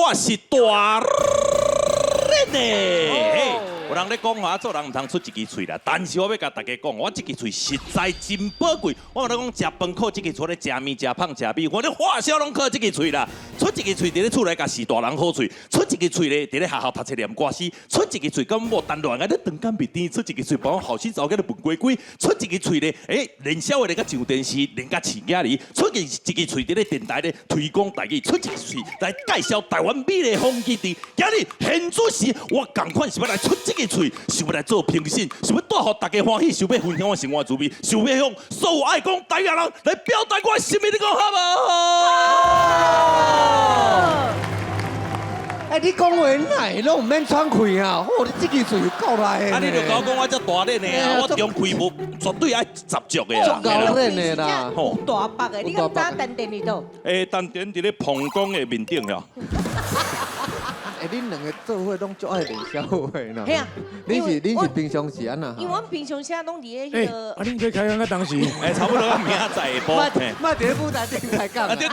我是大人呢。有人咧讲啊，做人唔通出一支嘴啦，但是我要甲大家讲，我这支嘴实在真宝贵。我跟你讲，食饭靠这支嘴咧，食面、食胖、食米，我咧花销拢靠这支嘴啦。出一支嘴伫咧厝内，甲是大人好嘴；出一支嘴咧，伫咧学校读册念歌诗；出一支嘴，咁无谈恋爱咧，长干袂甜；出一支嘴，帮我后生早起咧问龟龟；出一支嘴咧，连小话咧，甲上电视，连甲饲囝哩；出一支嘴伫咧电台咧推广台语；出一支嘴来介绍台湾美丽风景地。今日现主时，我共款是要来出这个嘴，想要来做评审，想要带予大家欢喜，想要分享我生活滋味，想要向所有爱讲台语人来表达我的心意，你讲好无？你讲话哪拢唔免喘气啊！你这支嘴够来的。你就讲我这大练的啊，我中气无绝对爱10足的足够练的啦。有大北的，你敢打单电里头？单点伫咧膀胱的面顶了。恁两个做伙拢足爱练笑话呢。系啊，恁是平常时安那？因为我们平常时拢伫咧迄个。恁在开工个当时，差不多明仔载播。莫伫咧舞台顶开讲。对。